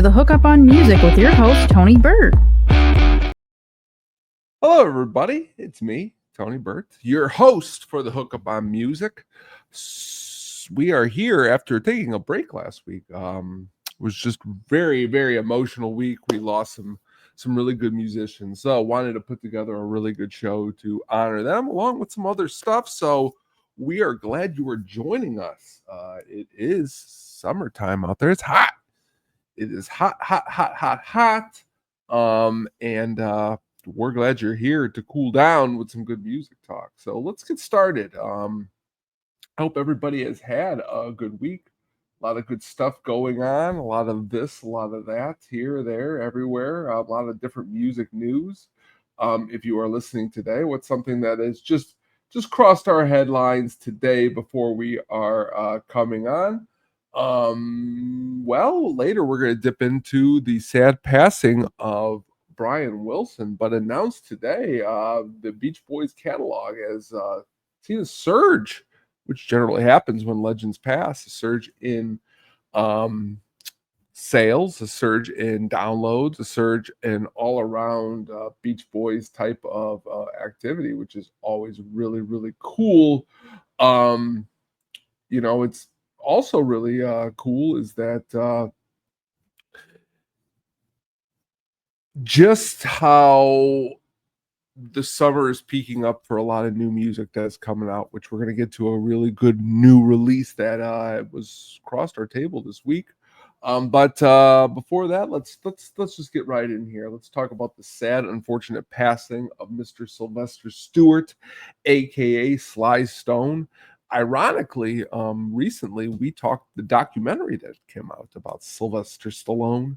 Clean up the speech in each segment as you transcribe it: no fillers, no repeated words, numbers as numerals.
to the Hookup on Music with your host, Tony Burt. Hello, everybody. It's me, Tony Burt, your host for the Hookup on Music. We are here after taking a break last week. It was just very, very emotional week. We lost some really good musicians, so wanted to put together a really good show to honor them, along with some other stuff. So we are glad you are joining us. It is summertime out there. It's hot. It is hot, hot, hot, hot, hot. And we're glad you're here to cool down with some good music talk. So let's get started. I hope everybody has had a good week. A lot of good stuff going on. A lot of this, a lot of that, here, there, everywhere. A lot of different music news. If you are listening today, what's something that is just crossed our headlines today before we are coming on? Well, later we're going to dip into the sad passing of Brian Wilson, but announced today the Beach Boys catalog has seen a surge, which generally happens when legends pass, a surge in sales, a surge in downloads, a surge in all around Beach Boys type of activity, which is always really, really cool. It's also really cool is that just how the summer is peaking up for a lot of new music that's coming out, which we're going to get to a really good new release that was crossed our table this week. But before that, let's just get right in here. Let's talk about the sad, unfortunate passing of Mr. Sylvester Stewart, aka Sly Stone. Ironically, recently we talked the documentary that came out about Sylvester Stallone.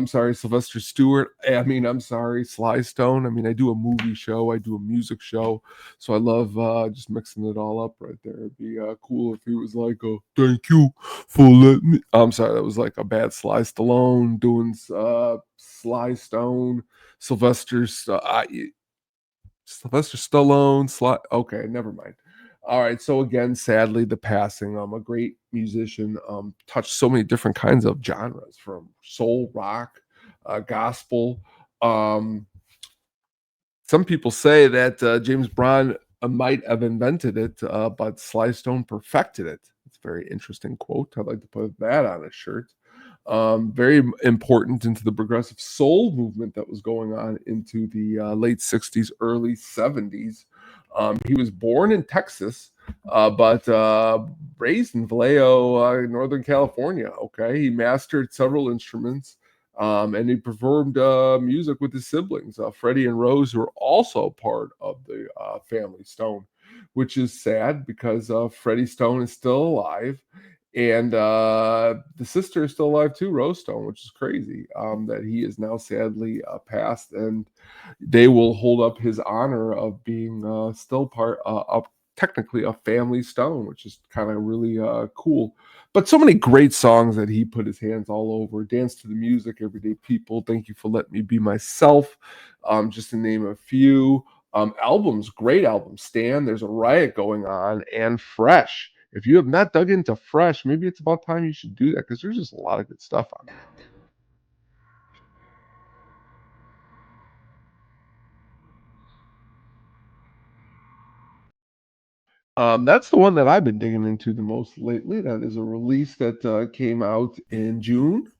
Sylvester Stewart. I'm sorry, Sly Stone. I do a movie show, I do a music show, so I love just mixing it all up right there. It'd be cool if he was like, "Oh, thank you for letting me." I'm sorry, that was like a bad Sly Stallone doing Sly Stone, Sylvester Stallone, Sly. Okay, never mind. All right, so again, sadly, the passing. A great musician, touched so many different kinds of genres, from soul, rock, gospel. Some people say that James Brown might have invented it, but Sly Stone perfected it. It's a very interesting quote. I'd like to put that on a shirt. Very important into the progressive soul movement that was going on into the late 60s, early 70s. He was born in Texas, but raised in Vallejo, Northern California. Okay, he mastered several instruments, and he performed music with his siblings, Freddie and Rose, who are also part of the family Stone, which is sad because Freddie Stone is still alive. And the sister is still alive too, Rose Stone, which is crazy that he is now sadly passed. And they will hold up his honor of being still part of technically a family Stone, which is kind of really cool. But so many great songs that he put his hands all over. Dance to the Music, Everyday People, Thank You for Letting Me Be Myself, just to name a few. Albums, great albums. Stan, There's a Riot Going On, and Fresh. If you have not dug into Fresh, maybe it's about time you should do that, because there's just a lot of good stuff on it. That's the one that I've been digging into the most lately. That is a release that came out in June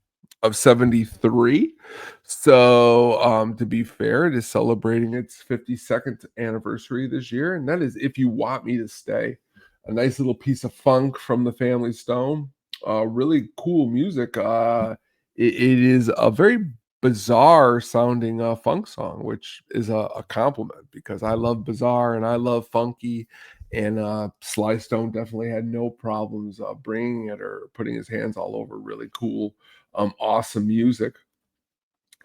of 73. So to be fair, it is celebrating its 52nd anniversary this year, and that is If You Want Me to Stay. A nice little piece of funk from the family Stone. Really cool music. It is a very bizarre sounding funk song, which is a compliment, because I love bizarre and I love funky, and Sly Stone definitely had no problems bringing it or putting his hands all over really cool, awesome music.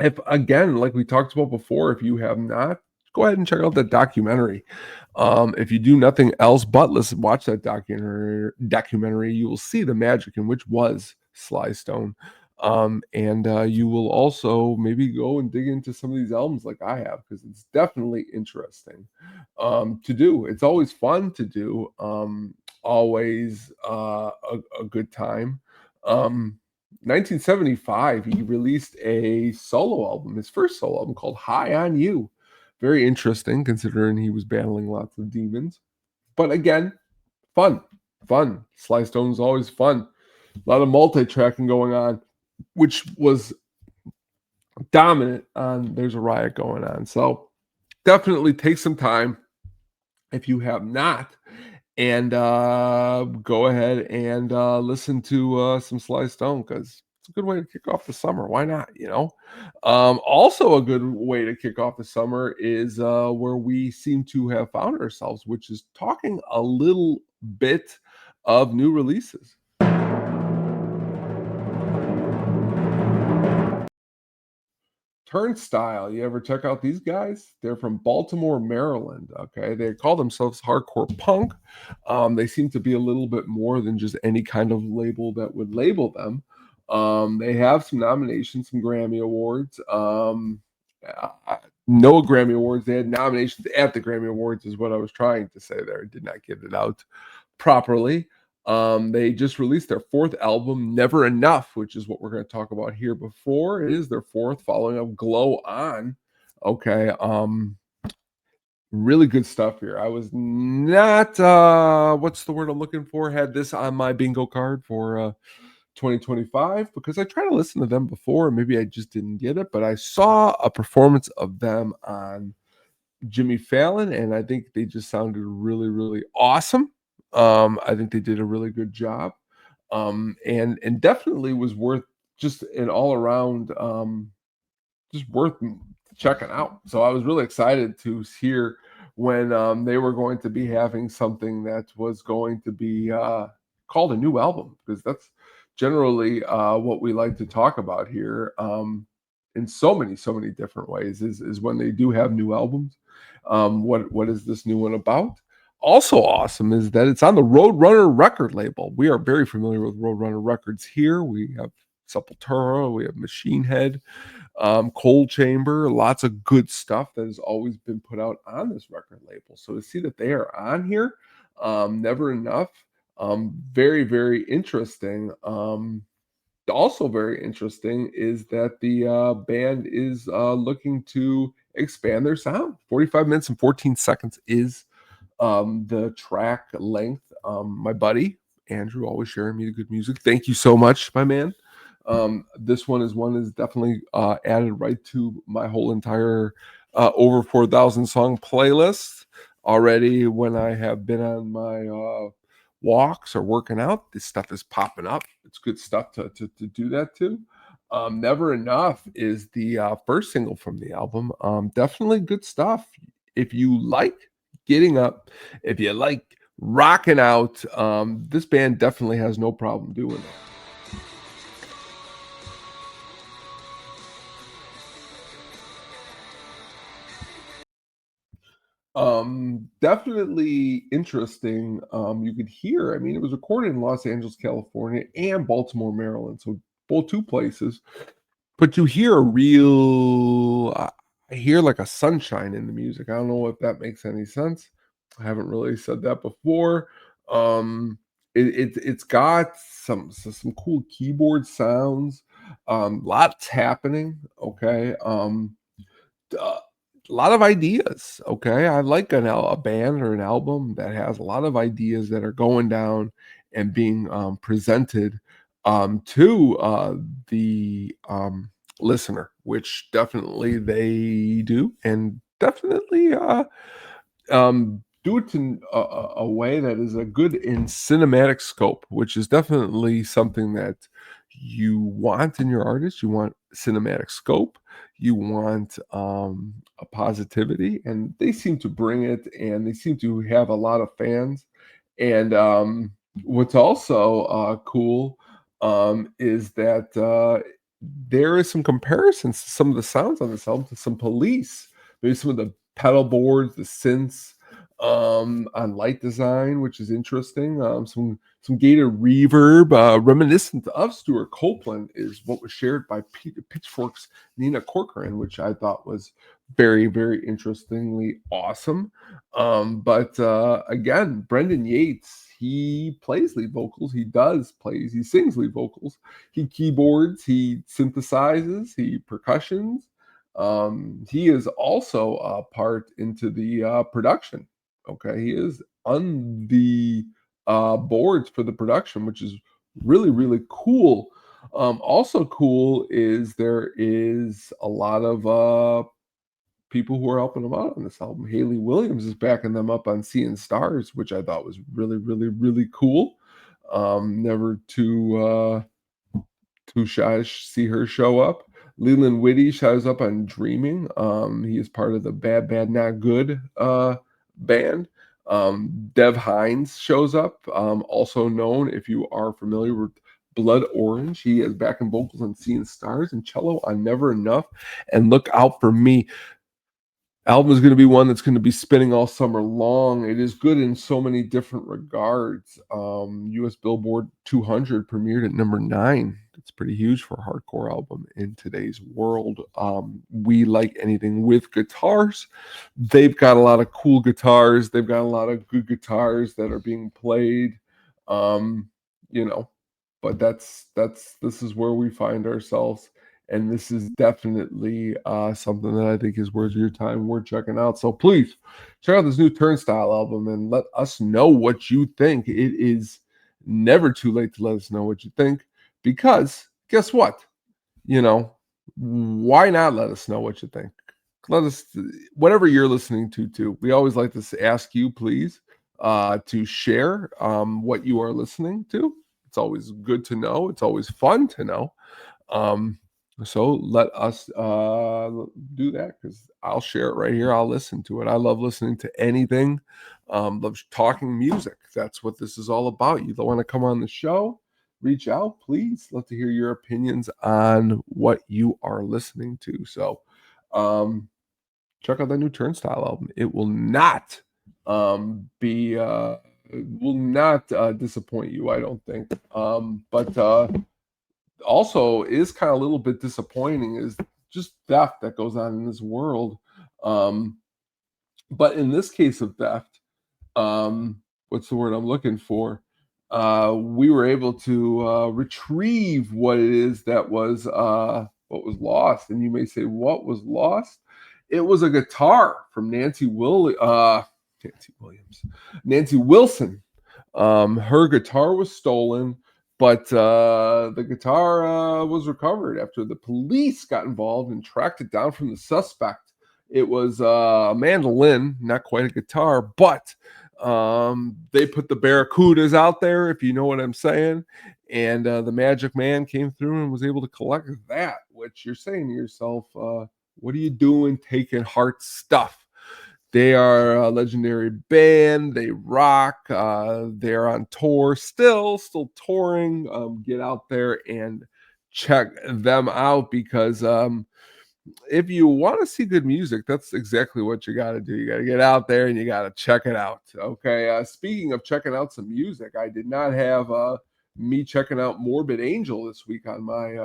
If again, like we talked about before, if you have not, go ahead and check out that documentary. If you do nothing else but watch that documentary, you will see the magic in which was Sly Stone. And you will also maybe go and dig into some of these albums like I have, because it's definitely interesting to do. It's always fun to do. Always a good time. 1975, he released a solo album, his first solo album called High on You. Very interesting considering he was battling lots of demons. But again, fun, fun. Sly Stone's always fun. A lot of multi-tracking going on, which was dominant on There's a Riot Going On. So definitely take some time if you have not, and go ahead and listen to some Sly Stone because it's a good way to kick off the summer. Why not? Also a good way to kick off the summer is where we seem to have found ourselves, which is talking a little bit of new releases. Turnstile, you ever check out these guys? They're from Baltimore, Maryland. Okay, they call themselves hardcore punk. They seem to be a little bit more than just any kind of label that would label them. They have some nominations, some Grammy awards. No Grammy awards. They had nominations at the Grammy Awards, is what I was trying to say there. I did not get it out properly. They just released their fourth album, Never Enough, which is what we're going to talk about here before. It is their fourth, following up Glow On. Okay. Really good stuff here. I was not what's the word I'm looking for? Had this on my bingo card for 2025 because I tried to listen to them before and maybe I just didn't get it, but I saw a performance of them on Jimmy Fallon, and I think they just sounded really, really awesome. I think they did a really good job, and definitely was worth just an all around, just worth checking out. So I was really excited to hear when they were going to be having something that was going to be called a new album because that's generally what we like to talk about here. In so many different ways is when they do have new albums. What is this new one about? Also awesome is that it's on the Roadrunner record label. We are very familiar with Roadrunner Records here. We have Sepultura, we have Machine Head, Cold Chamber, lots of good stuff that has always been put out on this record label. So to see that they are on here, Never Enough, very, very interesting. Also very interesting is that the band is looking to expand their sound. 45 minutes and 14 seconds is the track length. My buddy Andrew always sharing me the good music. Thank you so much, my man. This one is definitely added right to my whole entire over 4,000 song playlist already. When I have been on my walks or working out, this stuff is popping up. It's good stuff to do that too. Never Enough is the first single from the album. Definitely good stuff. If you like getting up, if you like rocking out, this band definitely has no problem doing that. Definitely interesting. You could hear, I mean, it was recorded in Los Angeles, California and Baltimore, Maryland. So both two places. But you hear a real I hear like a sunshine in the music. I don't know if that makes any sense. I haven't really said that before. It's got some cool keyboard sounds. Lots happening. Okay. A lot of ideas. Okay, I like a band or an album that has a lot of ideas that are going down and being presented to the listener, which definitely they do, and definitely do it in a way that is a good in cinematic scope, which is definitely something that you want in your artist. You want cinematic scope, you want a positivity, and they seem to bring it, and they seem to have a lot of fans. And what's also cool is that there is some comparisons to some of the sounds on this album to some Police, maybe some of the pedal boards, the synths, on light design, which is interesting. Some gated reverb, reminiscent of Stuart Copeland, is what was shared by Pitchfork's Nina Corcoran, which I thought was very, very interestingly awesome. But again, Brendan Yates, he plays lead vocals. He sings lead vocals. He keyboards, he synthesizes, he percussions. He is also a part into the production. Okay, he is on the boards for the production, which is really, really cool. Also cool is there is a lot of people who are helping them out on this album. Haley Williams is backing them up on Seeing Stars, which I thought was really, really, really cool. Never too shy to see her show up. Leland Whitty shows up on Dreaming. He is part of the Bad Bad Not Good band. Dev Hines shows up, also known, if you are familiar with Blood Orange. He is backing vocals on Seeing Stars and cello on Never Enough. And Look Out for Me. Album is going to be one that's going to be spinning all summer long. It is good in so many different regards. US Billboard 200 premiered at number 9. That's pretty huge for a hardcore album in today's world. We like anything with guitars. They've got a lot of cool guitars. They've got a lot of good guitars that are being played. You know, but this is where we find ourselves. And this is definitely something that I think is worth your time, worth checking out. So please check out this new Turnstile album and let us know what you think. It is never too late to let us know what you think, because guess what? Why not let us know what you think? Let us, whatever you're listening to. We always like to ask you, please, to share what you are listening to. It's always good to know. It's always fun to know. So let us do that, because I'll share it right here. I'll listen to it. I love listening to anything. Love talking music. That's what this is all about. You don't want to come on the show, reach out, please. Love to hear your opinions on what you are listening to. So check out that new Turnstile album. It will not disappoint you, I don't think. But also is kind of a little bit disappointing is just theft that goes on in this world. But in this case of theft, what's the word I'm looking for? We were able to retrieve what it is that was what was lost. And you may say, what was lost? It was a guitar from Nancy Williams. Nancy Wilson. Her guitar was stolen, but the guitar was recovered after the police got involved and tracked it down from the suspect. It was a mandolin, not quite a guitar, but they put the barracudas out there, if you know what I'm saying. And the magic man came through and was able to collect that, which you're saying to yourself, what are you doing taking Heart's stuff? They are a legendary band. They rock. They're on tour, still touring. Get out there and check them out, because if you want to see good music, that's exactly what you got to do. You got to get out there and you got to check it out. Okay. Speaking of checking out some music, I did not have me checking out Morbid Angel this week on my,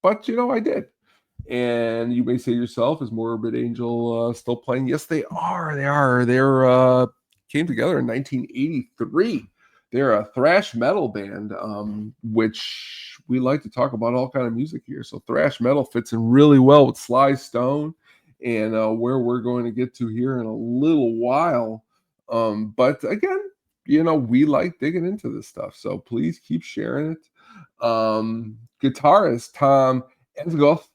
but I did. And you may say to yourself, is Morbid Angel still playing? Yes, they are. They're came together in 1983. They're a thrash metal band, which we like to talk about all kind of music here. So thrash metal fits in really well with Sly Stone and where we're going to get to here in a little while. But again, we like digging into this stuff. So please keep sharing it. Guitarist Tom Ensgoth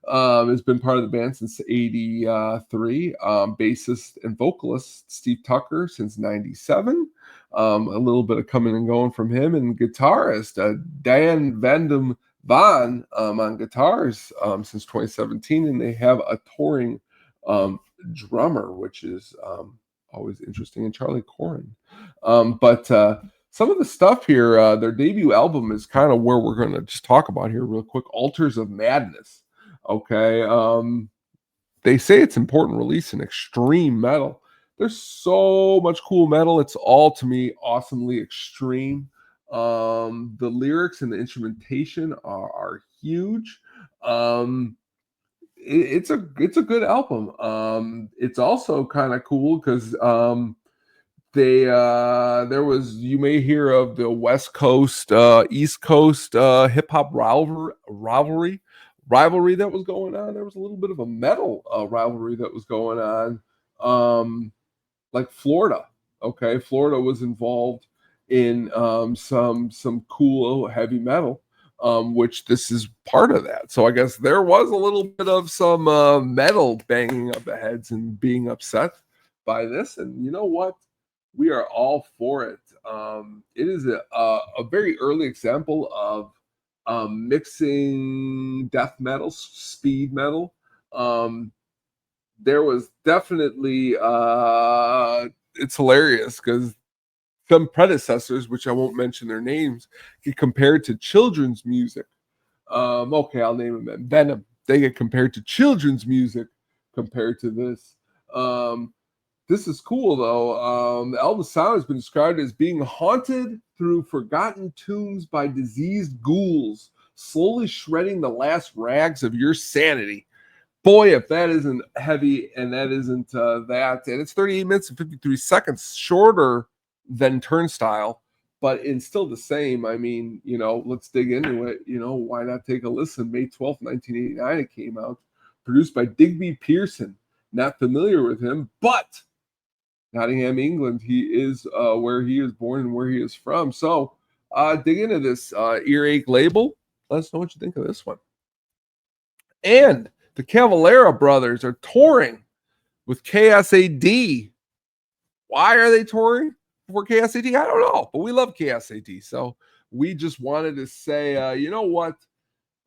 has been part of the band since 83. Bassist and vocalist Steve Tucker since 97. A little bit of coming and going from him. And guitarist Dan Vandem Van on guitars since 2017. And they have a touring drummer, which is always interesting, and Charlie Corrin. But some of the stuff here, their debut album is kind of where we're going to just talk about here real quick. Altars of Madness. Okay. They say it's an important release in extreme metal. There's so much cool metal. It's all, to me, awesomely extreme. The lyrics and the instrumentation are huge. It's a good album. It's also kind of cool because there was, you may hear of the West Coast, East Coast hip hop rivalry that was going on. There was a little bit of a metal rivalry that was going on. Like Florida. Okay, Florida was involved in some cool heavy metal, which this is part of that. So I guess there was a little bit of some metal banging of the heads and being upset by this. And you know what? We are all for it. It is a very early example of mixing death metal, speed metal. There was definitely it's hilarious because some predecessors, which I won't mention their names, get compared to children's music. Okay, I'll name them. Venom. They get compared to children's music compared to this. This is cool though. The Elvis sound has been described as being haunted through forgotten tunes by diseased ghouls, slowly shredding the last rags of your sanity. Boy, if that isn't heavy and that isn't that, and it's 38 minutes and 53 seconds shorter than Turnstile, but it's still the same. I mean, let's dig into it. Why not take a listen? May 12th, 1989, it came out, produced by Digby Pearson. Not familiar with him, but Nottingham, England, he is where he is born and where he is from. So dig into this earache label. Let us know what you think of this one. And the Cavelera brothers are touring with Chaos A.D. Why are they touring for Chaos A.D? I don't know, but we love Chaos A.D. So we just wanted to say, you know what?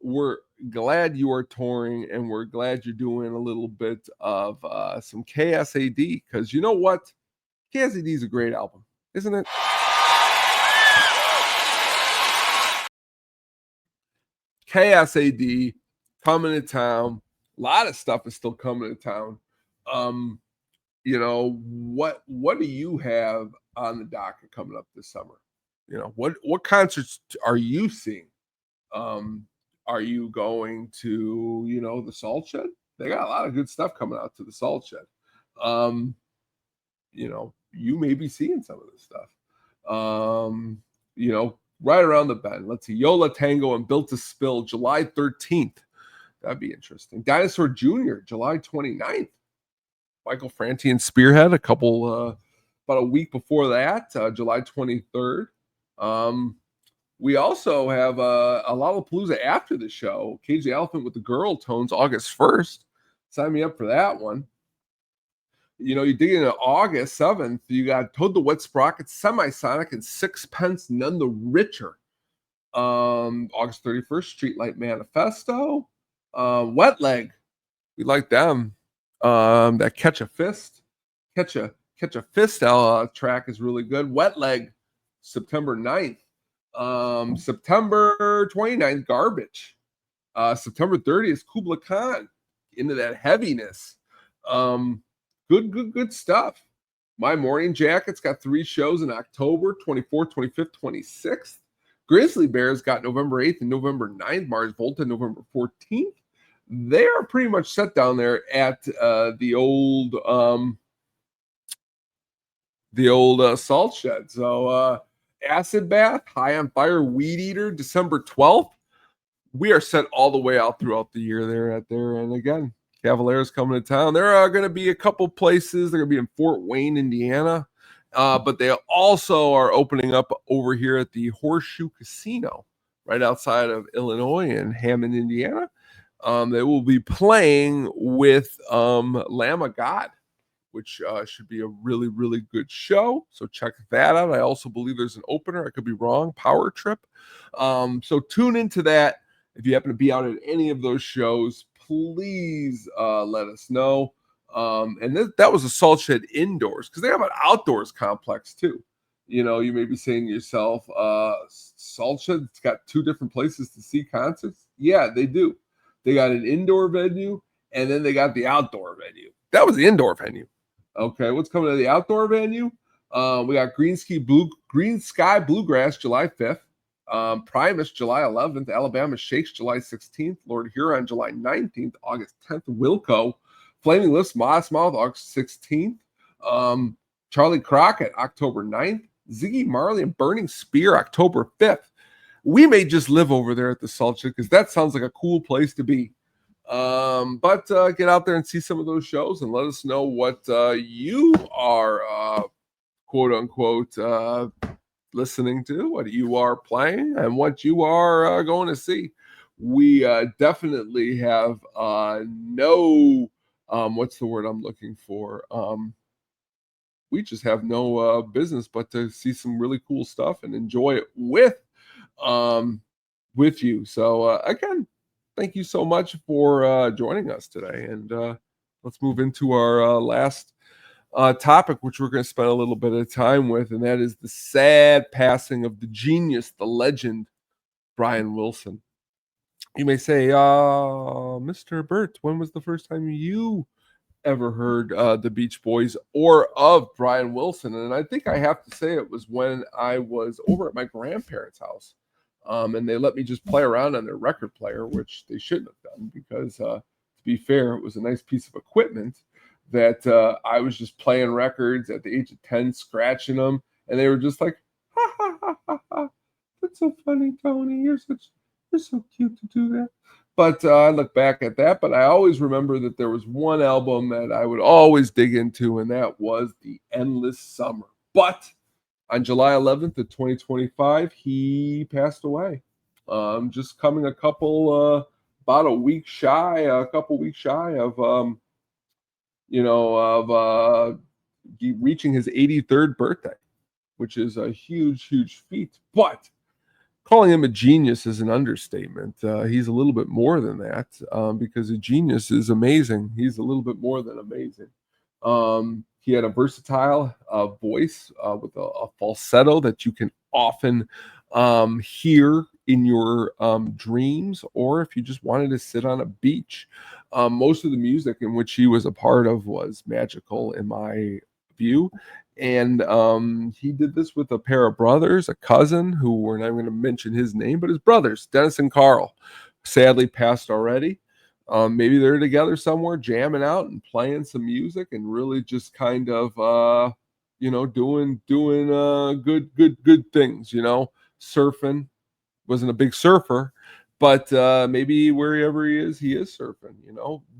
We're glad you are touring, and we're glad you're doing a little bit of some Chaos A.D. because you know what? Chaos A.D. is a great album, isn't it? Chaos A.D. coming to town. A lot of stuff is still coming to town. What do you have on the docket coming up this summer? What concerts are you seeing? Are you going to the Salt Shed? They got a lot of good stuff coming out to the Salt Shed. You may be seeing some of this stuff. Right around the bend. Let's see. Yola Tango and Built to Spill, July 13th. That'd be interesting. Dinosaur Jr., July 29th. Michael Franti and Spearhead, about a week before that, July 23rd. We also have a Lollapalooza after the show. Cage the Elephant with the Girl Tones, August 1st. Sign me up for that one. You dig into August 7th, you got Toad the Wet Sprocket, Semisonic, and Sixpence None the Richer. August 31st, Streetlight Manifesto. Wet Leg, we like them. That Catch a Fist track is really good. Wet Leg, September 9th. September 29th, Garbage. September 30th, Kubla Khan, into that heaviness. Good stuff. My Morning Jacket's got 3 shows in October, 24th, 25th, 26th. Grizzly Bears got November 8th and November 9th. Mars Volta, November 14th. They are pretty much set down there at the old Salt Shed. So Acid Bath, High on Fire, Weed Eater, December 12th. We are set all the way out throughout the year there at there. And again, Cavelera's coming to town. There are going to be a couple places. They're going to be in Fort Wayne, Indiana. But they also are opening up over here at the Horseshoe Casino right outside of Illinois in Hammond, Indiana. They will be playing with Lamb of God, which should be a really, really good show. So check that out. I also believe there's an opener. I could be wrong. Power Trip. So tune into that. If you happen to be out at any of those shows, please let us know. And that was a Salt Shed indoors because they have an outdoors complex too. You may be saying to yourself, Salt Shed's got 2 different places to see concerts. Yeah, they do. They got an indoor venue and then they got the outdoor venue. That was the indoor venue. Okay, what's coming to the outdoor venue? We got Green Sky Bluegrass, July 5th. Primus, July 11th. Alabama Shakes, July 16th. Lord Huron, July 19th. August 10th. Wilco. Flaming Lips, Modest Mouth, August 16th. Charlie Crockett, October 9th. Ziggy Marley and Burning Spear, October 5th. We may just live over there at the Salt Shed because that sounds like a cool place to be. But get out there and see some of those shows and let us know what you are, quote unquote, listening to, what you are playing, and what you are going to see. We definitely have no, what's the word I'm looking for? We just have no business but to see some really cool stuff and enjoy it um, with you. So again, thank you so much for joining us today. And let's move into our last topic, which we're going to spend a little bit of time with, and that is the sad passing of the genius, the legend, Brian Wilson. You may say, Mr. Burt, when was the first time you ever heard the Beach Boys or of Brian Wilson? And I think I have to say it was when I was over at my grandparents' house. And they let me just play around on their record player, which they shouldn't have done because, to be fair, it was a nice piece of equipment that I was just playing records at the age of 10, scratching them. And they were just like, ha, ha, ha, ha, ha. That's so funny, Tony. You're so cute to do that. But I look back at that, but I always remember that there was one album that I would always dig into, and that was The Endless Summer. But on July 11th of 2025, he passed away. Just coming about a couple weeks shy of, reaching his 83rd birthday, which is a huge, huge feat. But calling him a genius is an understatement. He's a little bit more than that, because a genius is amazing. He's a little bit more than amazing. He had a versatile voice with a falsetto that you can often hear in your dreams, or if you just wanted to sit on a beach. Most of the music in which he was a part of was magical in my view. And he did this with a pair of brothers, a cousin who we're not going to mention his name, but his brothers, Dennis and Carl, sadly passed already. Maybe they're together somewhere jamming out and playing some music and really just kind of doing good things, surfing. Wasn't a big surfer, but maybe wherever he is surfing.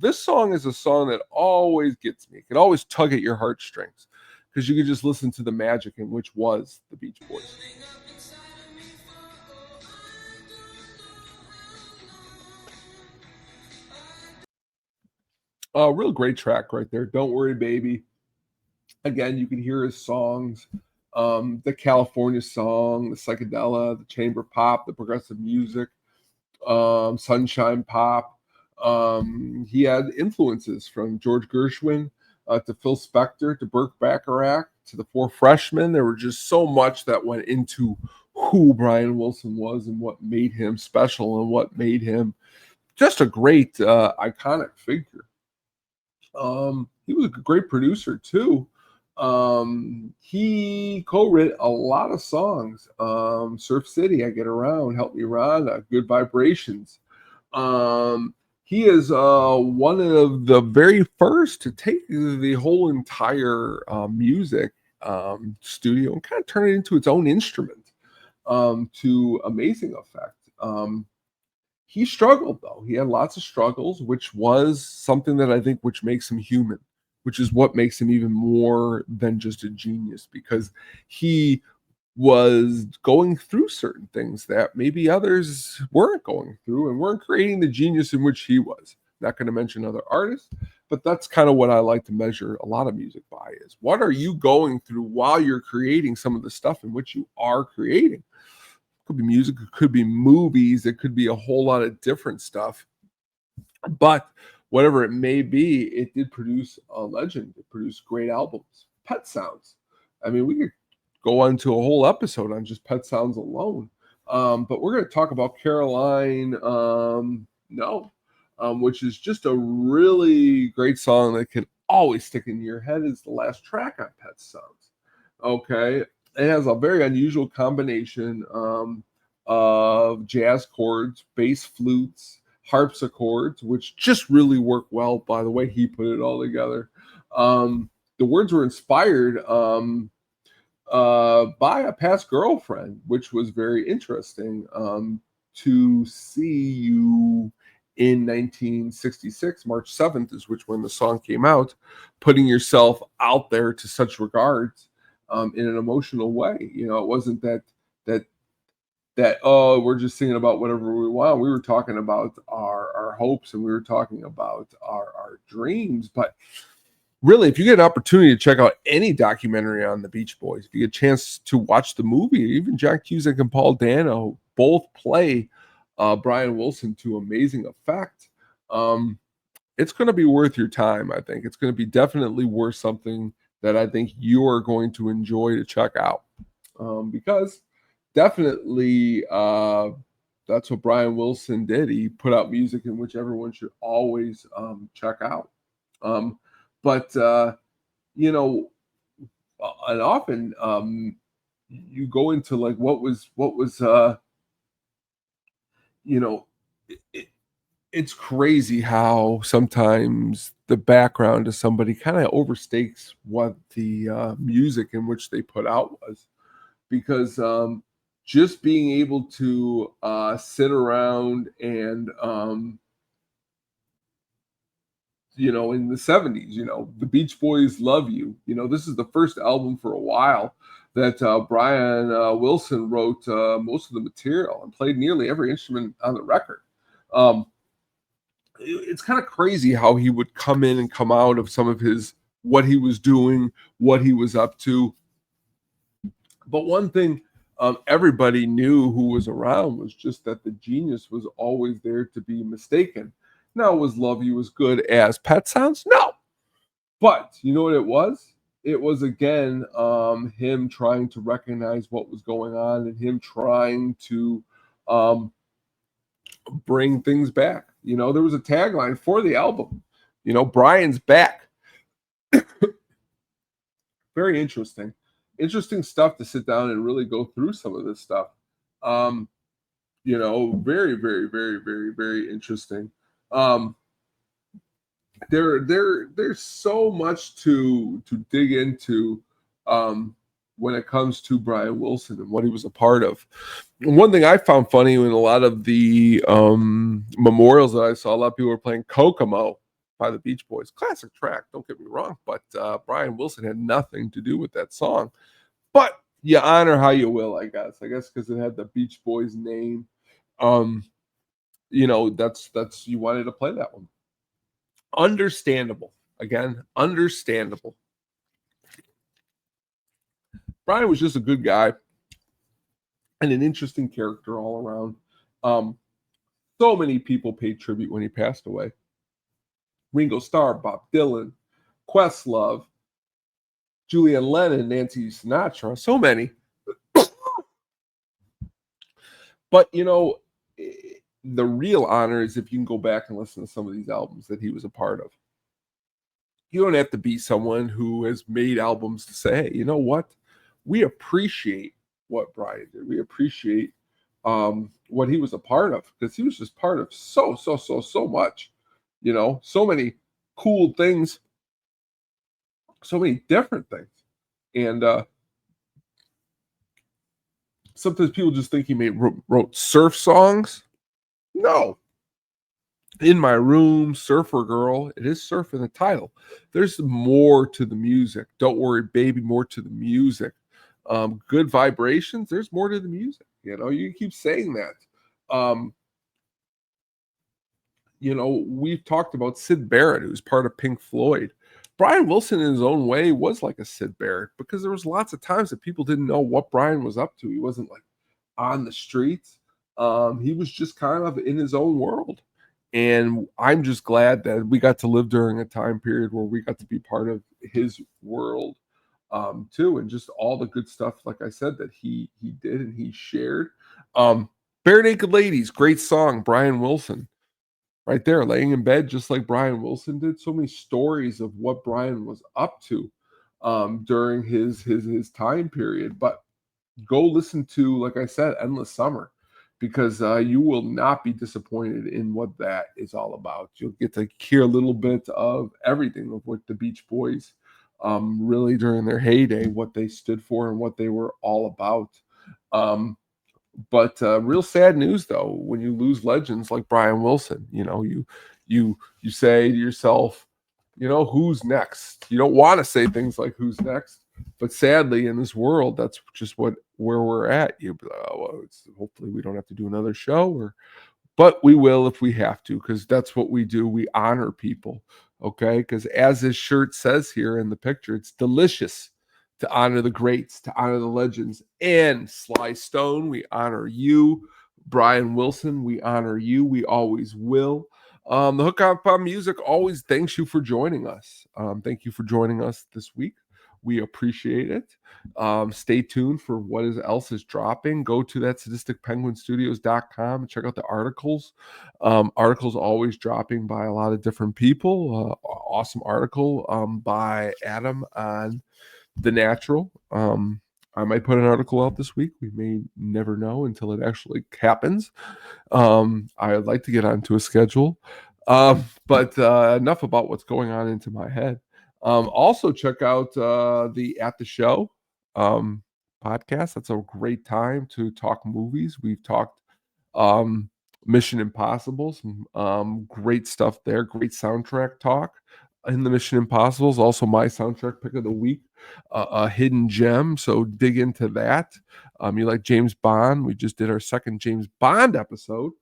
This song is a song that always gets me. It can always tug at your heartstrings because you could just listen to the magic in which was the Beach Boys. Real great track right there. Don't Worry, Baby. Again, you can hear his songs, the California song, the psychedelic, the chamber pop, the progressive music, Sunshine Pop. He had influences from George Gershwin to Phil Spector to Burt Bacharach to the Four Freshmen. There were just so much that went into who Brian Wilson was and what made him special and what made him just a great iconic figure. He was a great producer too. He co-wrote a lot of songs. Surf City, I Get Around, Help Me Ron, Good Vibrations. He is one of the very first to take the whole entire music studio and kind of turn it into its own instrument to amazing effect. He struggled though. He had lots of struggles, which was something that I think which makes him human, which is what makes him even more than just a genius, because he was going through certain things that maybe others weren't going through and weren't creating the genius in which he was. Not going to mention other artists, but that's kind of what I like to measure a lot of music by is what are you going through while you're creating some of the stuff in which you are creating. It could be music, it could be movies, it could be a whole lot of different stuff. But whatever it may be, it did produce a legend. It produced great albums. Pet Sounds. I mean, we could go on to a whole episode on just Pet Sounds alone. But we're going to talk about Caroline No, which is just a really great song that can always stick in your head. Is the last track on Pet Sounds. Okay. It has a very unusual combination of jazz chords, bass flutes, harpsichords, which just really work well by the way he put it all together. the words were inspired by a past girlfriend, which was very interesting. To see you in 1966, March 7th is which when the song came out, putting yourself out there to such regards in an emotional way. You know, it wasn't that oh, we're just singing about whatever we want. We were talking about our hopes, and we were talking about our dreams. But really, if you get an opportunity to check out any documentary on the Beach Boys, if you get a chance to watch the movie, even John Cusack and Paul Dano both play Brian Wilson to amazing effect. It's going to be worth your time. I think it's going to be definitely worth something that I think you are going to enjoy to check out, because definitely that's what Brian Wilson did. He put out music in which everyone should always check out. But you know, and often you go into like what was you know, it's crazy how sometimes the background of somebody kind of overstakes what the music in which they put out was, because just being able to sit around and in the 70s, the Beach Boys Love You. This is the first album for a while that Brian Wilson wrote most of the material and played nearly every instrument on the record. Um, it's kind of crazy how he would come in and come out of some of what he was doing, what he was up to. But one thing everybody knew who was around was just that the genius was always there to be mistaken. Now, was Love You as good as Pet Sounds? No. But you know what it was? It was, again, him trying to recognize what was going on and him trying to bring things back. There was a tagline for the album, Brian's back. Very interesting. Interesting stuff to sit down and really go through some of this stuff. Very, very, very, very, very interesting. There's so much to dig into when it comes to Brian Wilson and what he was a part of. And one thing I found funny in a lot of the memorials that I saw, a lot of people were playing Kokomo by the Beach Boys. Classic track, don't get me wrong, but Brian Wilson had nothing to do with that song. But you honor how you will, I guess because it had the Beach Boys name. That's you wanted to play that one. Understandable. Again, understandable. Brian was just a good guy and an interesting character all around. So many people paid tribute when he passed away. Ringo Starr, Bob Dylan, Questlove, Julian Lennon, Nancy Sinatra, so many. But, the real honor is if you can go back and listen to some of these albums that he was a part of. You don't have to be someone who has made albums to say, hey, you know what? We appreciate what Brian did. We appreciate what he was a part of, because he was just part of so much, so many cool things, so many different things. And sometimes people just think he wrote surf songs. No. In My Room, Surfer Girl, it is surf in the title. There's more to the music. Don't Worry, Baby, more to the music. Good Vibrations, there's more to the music. You keep saying that. We've talked about Syd Barrett, who's part of Pink Floyd. Brian Wilson, in his own way, was like a Syd Barrett, because there was lots of times that people didn't know what Brian was up to. He wasn't like on the streets. He was just kind of in his own world. And I'm just glad that we got to live during a time period where we got to be part of his world too, and just all the good stuff, like I said, that he did and he shared. Bare Naked Ladies, great song, Brian Wilson. Right there, laying in bed just like Brian Wilson did. So many stories of what Brian was up to during his time period. But go listen to, like I said, Endless Summer, because you will not be disappointed in what that is all about. You'll get to hear a little bit of everything of what the Beach Boys really during their heyday, what they stood for and what they were all about. But real sad news though, when you lose legends like Brian Wilson, you say to yourself, who's next? You don't want to say things like who's next, but sadly in this world, that's just where we're at. You'll be like, oh, well, hopefully we don't have to do another show, but we will if we have to, because that's what we do. We honor people, okay? Because as this shirt says here in the picture, it's delicious to honor the greats, to honor the legends. And Sly Stone, we honor you. Brian Wilson, we honor you. We always will. The Hookup on Music always thanks you for joining us. Thank you for joining us this week. We appreciate it. Stay tuned for what else is dropping. Go to that sadisticpenguinstudios.com and check out the articles. Articles always dropping by a lot of different people. Awesome article by Adam on The Natural. I might put an article out this week. We may never know until it actually happens. I'd like to get onto a schedule. But enough about what's going on into my head. Also check out the At the Show podcast. That's a great time to talk movies. We've talked Mission Impossible, some great stuff there. Great soundtrack talk in the Mission Impossibles. Also my soundtrack pick of the week, a hidden gem. So dig into that. You like James Bond? We just did our second James Bond episode.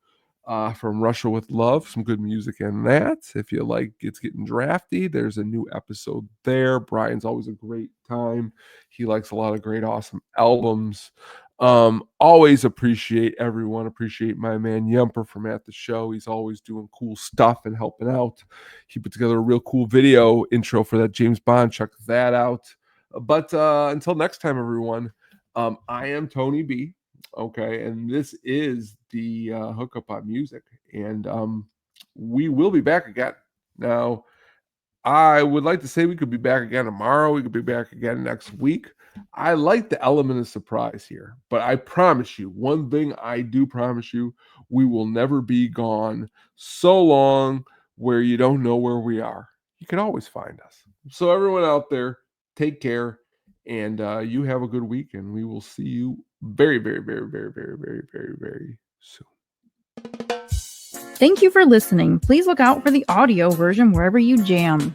From Russia with Love, some good music in that. If you like It's Getting Drafty, there's a new episode there. Brian's always a great time. He likes a lot of great, awesome albums. Always appreciate everyone. Appreciate my man Yemper from At the Show. He's always doing cool stuff and helping out. He put together a real cool video intro for that James Bond. Check that out. But until next time, everyone, I am Tony B. Okay, and this is the Hookup on Music, and we will be back again. Now, I would like to say we could be back again tomorrow. We could be back again next week. I like the element of surprise here, but I promise you, one thing I do promise you, we will never be gone so long where you don't know where we are. You can always find us. So everyone out there, take care, and you have a good week, and we will see you very, very, very, very, very, very, very, very soon. Thank you for listening. Please look out for the audio version wherever you jam.